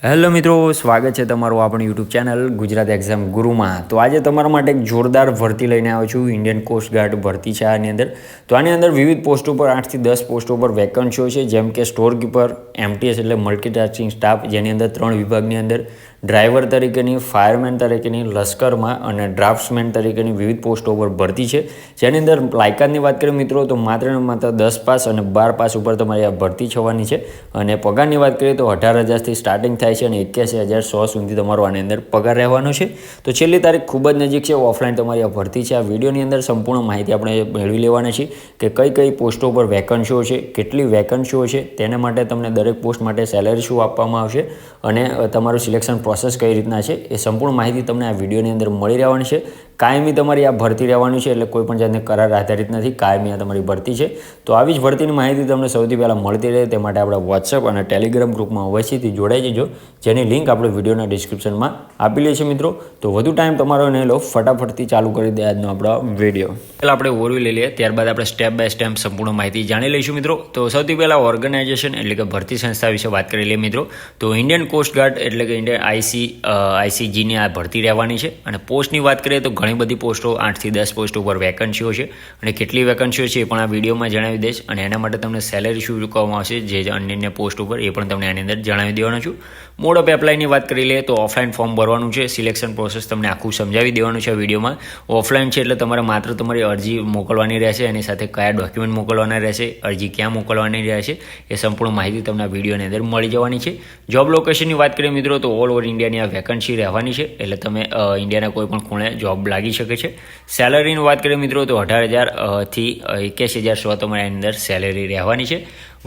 Hello મિત્રો, સ્વાગત છે તમારું આપણી યુટ્યુબ ચેનલ ગુજરાત એક્ઝામ ગુરુમાં. તો આજે તમારા માટે એક જોરદાર ભરતી લઈને આવ્યો છું. ઇન્ડિયન કોસ્ટ ગાર્ડ ભરતી છે આની અંદર. તો આની અંદર વિવિધ પોસ્ટો પર 8 થી 10 પોસ્ટો પર વેકન્સીઓ છે, જેમ કે સ્ટોર કીપર, એમટીએસ એટલે મલ્ટીટાસ્કિંગ સ્ટાફ, જેની અંદર 3 વિભાગની અંદર ડ્રાઈવર તરીકેની, ફાયરમેન તરીકેની, લશ્કરમાં અને ડ્રાફ્ટ્સમેન તરીકેની વિવિધ પોસ્ટો પર ભરતી છે. જેની અંદર લાયકાતની વાત કરીએ મિત્રો તો માત્ર ને માત્ર 10 પાસ અને 12 પાસ ઉપર તમારી આ ભરતી થવાની છે. અને પગારની વાત કરીએ તો 18,000થી સ્ટાર્ટિંગ થાય છે અને 81,100 સુધી તમારો આની અંદર પગાર રહેવાનો છે. તો છેલ્લી તારીખ ખૂબ જ નજીક છે. ઓફલાઈન તમારી આ ભરતી છે. આ વિડીયોની અંદર સંપૂર્ણ માહિતી આપણે મેળવી લેવાની છે કે કઈ કઈ પોસ્ટો પર વેકન્સીઓ છે, કેટલી વેકન્સીઓ છે, તેના માટે તમને દરેક પોસ્ટ માટે સેલેરી શું આપવામાં આવશે અને તમારું સિલેક્શન પ્રોસેસ કઈ રીતના છે એ સંપૂર્ણ માહિતી તમને આ વિડીયોની અંદર મળી રહેવાની છે. કાયમી તમારી આ ભરતી રહેવાની છે, એટલે કોઈ પણ જાતને કરાર આધારિત નથી. કાયમી આ તમારી ભરતી છે. તો આવી જ ભરતીની માહિતી તમને સૌથી પહેલાં મળતી રહે તે માટે આપણે વોટ્સએપ અને ટેલિગ્રામ ગ્રુપમાં અવશ્યથી જોડાઈ જજો, જેની લિંક આપણે વિડીયોના ડિસ્ક્રિપ્શનમાં આપેલી છે મિત્રો. તો વધુ ટાઈમ તમારો નહીં લો, ફટાફટથી ચાલુ કરી દે આજનો આપણો વિડીયો. પહેલાં આપણે ઓવરવ્યૂ લઈ લઈએ, ત્યારબાદ આપણે સ્ટેપ બાય સ્ટેપ સંપૂર્ણ માહિતી જાણી લઈશું મિત્રો. તો સૌથી પહેલાં ઓર્ગેનાઇઝેશન એટલે કે ભરતી સંસ્થા વિશે વાત કરી લઈએ મિત્રો. તો ઇન્ડિયન કોસ્ટ ગાર્ડ એટલે કે ઇન્ડિયન આઈસીજીની આ ભરતી રહેવાની છે. અને પોસ્ટની વાત કરીએ તો ઘણી બધી પોસ્ટો 8 થી 10 પોસ્ટો પર વેકન્સીઓ છે અને કેટલી વેકન્સીઓ છે એ પણ આ વિડીયોમાં જણાવી દઈશ. અને એના માટે તમને સેલેરી શું ચૂકવવામાં આવશે જે અન્ય પોસ્ટ ઉપર એ પણ તમને આની અંદર જણાવી દેવાનું છું. મોડ ઓફ એપ્લાયની વાત કરી લઈએ તો ઓફલાઈન ફોર્મ ભરવાનું છે. સિલેક્શન પ્રોસેસ તમને આખું સમજાવી દેવાનું છે આ વિડીયોમાં. ઓફલાઈન છે એટલે તમારે માત્ર તમારી અરજી મોકલવાની રહેશે, એની સાથે કયા ડોક્યુમેન્ટ મોકલવાના રહેશે, અરજી ક્યાં મોકલવાની રહેશે એ સંપૂર્ણ માહિતી તમને આ વિડીયોની અંદર મળી જવાની છે. જોબ લોકેશનની વાત કરીએ મિત્રો તો ઓલ ઓવર ઇન્ડિયાની આ વેકન્સી રહેવાની છે, એટલે તમે ઇન્ડિયાના કોઈ પણ ખૂણે જોબ લાગી શકે છે. સેલરીની વાત કરીએ મિત્રો તો 18,000 થી 81,100 તમારી આની અંદર સેલેરી રહેવાની છે.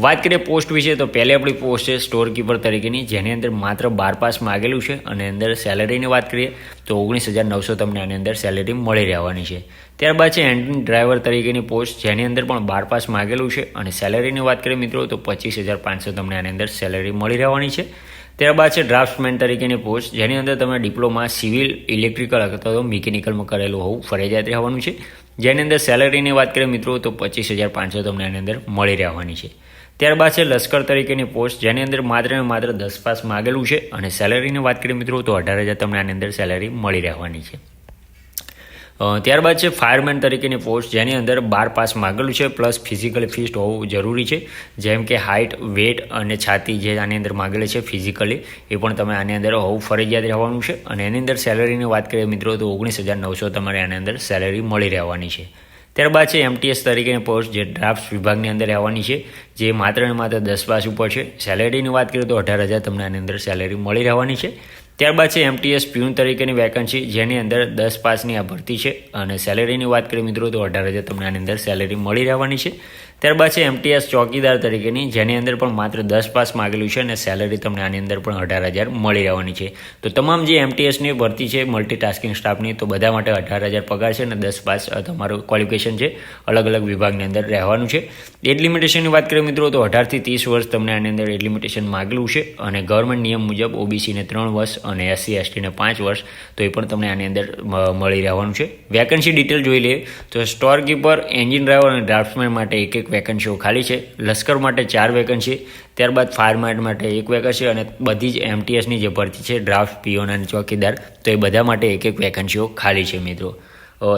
વાત કરીએ પોસ્ટ વિશે તો પહેલી આપણી પોસ્ટ છે સ્ટોર કીપર તરીકેની, જેની અંદર માત્ર 12 પાસ માગેલું છે. અને અંદર સેલેરીની વાત કરીએ તો 19,900 તમને આની અંદર સેલેરી મળી રહેવાની છે. ત્યારબાદ છે એન્જિન ડ્રાઈવર તરીકેની પોસ્ટ, જેની અંદર પણ 12 પાસ માગેલું છે. અને સેલેરીની વાત કરીએ મિત્રો તો 25,500 તમને આની અંદર સેલેરી મળી રહેવાની છે. ત્યારબાદ છે ડ્રાફ્ટ્સમેન તરીકેની પોસ્ટ, જેની અંદર તમે ડિપ્લોમા સિવિલ, ઇલેક્ટ્રિકલ અથવા તો મિકેનિકલમાં કરેલું હોવું ફરજિયાત રહેવાનું છે. જેની અંદર સેલેરીની વાત કરીએ મિત્રો તો 25,500 તમને આની અંદર મળી રહેવાની છે. ત્યારબાદ છે લશ્કર તરીકેની પોસ્ટ, જેની અંદર માત્ર ને માત્ર 10 પાસ માગેલું છે. અને સેલેરીની વાત કરીએ મિત્રો તો 18,000 તમને આની અંદર સેલેરી મળી રહેવાની છે. ત્યારબાદ છે ફાયરમેન તરીકેની પોસ્ટ, જેની અંદર 12 પાસ માગેલું છે પ્લસ ફિઝિકલી ફિટ હોવું જરૂરી છે, જેમ કે હાઇટ, વેટ અને છાતી જે આની અંદર માગેલી છે ફિઝિકલી એ પણ તમે આની અંદર હોવું ફરજિયાત રહેવાનું છે. અને એની અંદર સેલેરીની વાત કરીએ મિત્રો તો 19,900 તમારે આની અંદર સેલેરી મળી રહેવાની છે. ત્યારબાદ છે એમટીએસ તરીકેની પોસ્ટ, જે ડ્રાફ્ટ વિભાગની અંદર રહેવાની છે, જે માત્ર ને માત્ર 10 પાસ ઉપર છે. સેલેરીની વાત કરીએ તો 18,000 તમને આની અંદર સેલેરી મળી રહેવાની છે. ત્યારબાદ છે એમટીએસ પ્યુન તરીકેની વેકન્સી, જેની અંદર 10 પાસની આ ભરતી છે. અને સેલેરીની વાત કરીએ મિત્રો તો 18,000 તમને આની અંદર સેલેરી મળી રહેવાની છે. ત્યારબાદ છે એમટીએસ ચોકીદાર તરીકેની, જેની અંદર પણ માત્ર 10 પાસ માગેલું છે અને સેલેરી તમને આની અંદર પણ 18,000 મળી રહેવાની છે. તો તમામ જે એમટીએસની ભરતી છે મલ્ટીટાસ્કિંગ સ્ટાફની, તો બધા માટે 18,000 પગાર છે અને 10 પાસ તમારું ક્વોલિફિકેશન છે અલગ અલગ વિભાગની અંદર રહેવાનું છે. એજ લિમિટેશનની વાત કરીએ મિત્રો તો 18 થી 30 વર્ષ તમને આની અંદર એજ લિમિટેશન માગેલું છે. અને ગવર્મેન્ટ નિયમ મુજબ ઓબીસીને 3 વર્ષ અને એસસી એસટીને 5 વર્ષ, તો એ પણ તમને આની અંદર મળી રહેવાનું છે. વેકન્સી ડિટેલ જોઈ લઈએ તો સ્ટોર કીપર, એન્જિન ડ્રાઈવર અને ડ્રાફ્ટ્સમેન માટે એક વેકન્સીઓ ખાલી છે. લશ્કર માટે 4 વેકન્સી, ત્યારબાદ ફાયરમેન માટે 1 વેકન્સી અને બધી જ એમટીએસની જે ભરતી છે ડ્રાફ્ટ, પીઓન અને ચોકીદાર, તો એ બધા માટે એક વેકન્સીઓ ખાલી છે મિત્રો.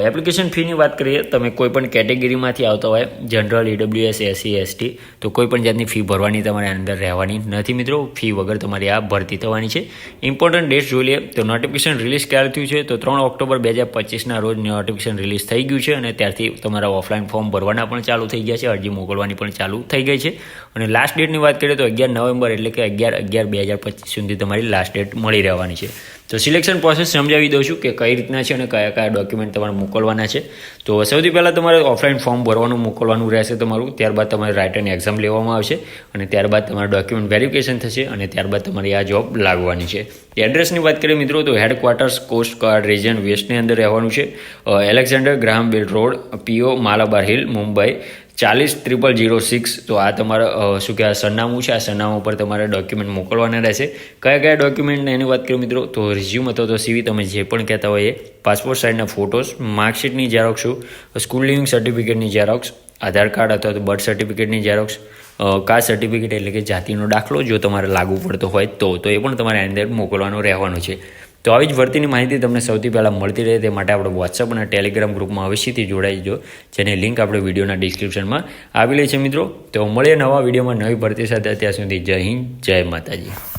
એપ્લિકેશન ફીની વાત કરીએ, તમે કોઈ પણ કેટેગરીમાંથી આવતા હોય, જનરલ, ઈડબ્લ્યુએસ, એસસી એસટી, તો કોઈ પણ જાતની ફી ભરવાની તમારે અંદર રહેવાની નથી મિત્રો. ફી વગર તમારી આ ભરતી થવાની છે. ઇમ્પોર્ટન્ટ ડેટ્સ જોઈ લઈએ તો નોટિફિકેશન રિલીઝ ક્યારે થયું છે તો 3 ઓક્ટોબર 2025ના રોજ નોટિફિકેશન રિલીઝ થઈ ગયું છે. અને ત્યારથી તમારા ઓફલાઈન ફોર્મ ભરવાના પણ ચાલુ થઈ ગયા છે, અરજી મોકલવાની પણ ચાલુ થઈ ગઈ છે. અને લાસ્ટ ડેટની વાત કરીએ તો 11 નવેમ્બર એટલે કે 11/11/2025 સુધી તમારી લાસ્ટ ડેટ મળી રહેવાની છે. તો સિલેક્શન પ્રોસેસ સમજાવી દઉં છું કે કઈ રીતના છે અને કયા કયા ડોક્યુમેન્ટ તમારે મોકલવાના છે. તો સૌથી પહેલાં તમારે ઓફલાઈન ફોર્મ ભરવાનું મોકલવાનું રહેશે તમારું. ત્યારબાદ તમારે રાઇટરની એક્ઝામ લેવામાં આવશે અને ત્યારબાદ તમારું ડોક્યુમેન્ટ વેરિફિકેશન થશે અને ત્યારબાદ તમારી આ જોબ લાગવાની છે. એડ્રેસની વાત કરીએ મિત્રો તો હેડક્વાર્ટર્સ કોસ્ટ ગાર્ડ રિજન વેસ્ટની અંદર રહેવાનું છે. એલેક્ઝાન્ડર ગ્રાહમ બેલ રોડ, પીઓ માલાબાર હિલ, મુંબઈ 40,006. તો આ તમારા શું કહેવાય સરનામું છે. આ સરનામા ઉપર તમારે ડોક્યુમેન્ટ મોકલવાના રહેશે. કયા કયા ડોક્યુમેન્ટ એની વાત કરીએ મિત્રો તો રિઝ્યુમ અથવા તો સીવી તમે જે પણ કહેતા હોય એ, પાસપોર્ટ સાઇઝના ફોટોસ, માર્કશીટની ઝેરોક્સ, સ્કૂલ લિવિંગ સર્ટિફિકેટની ઝેરોક્સ, આધાર કાર્ડ અથવા તો બર્થ સર્ટિફિકેટની ઝેરોક્સ, કાસ્ટ સર્ટિફિકેટ એટલે કે જાતિનો દાખલો જો તમારે લાગુ પડતો હોય તો એ પણ તમારે આની અંદર મોકલવાનો રહેવાનો છે. તો આવી જ ભરતીની માહિતી તમને સૌથી પહેલાં મળતી રહે તે માટે આપણે વોટ્સઅપ અને ટેલિગ્રામ ગ્રુપમાં અવશ્યથી જોડાઈ જો, જેની લિંક આપણે વિડીયોના ડિસ્ક્રિપ્શનમાં આવેલી છે મિત્રો. તો મળીએ નવા વિડીયોમાં નવી ભરતી સાથે. ત્યાં સુધી જય હિન્દ, જય માતાજી.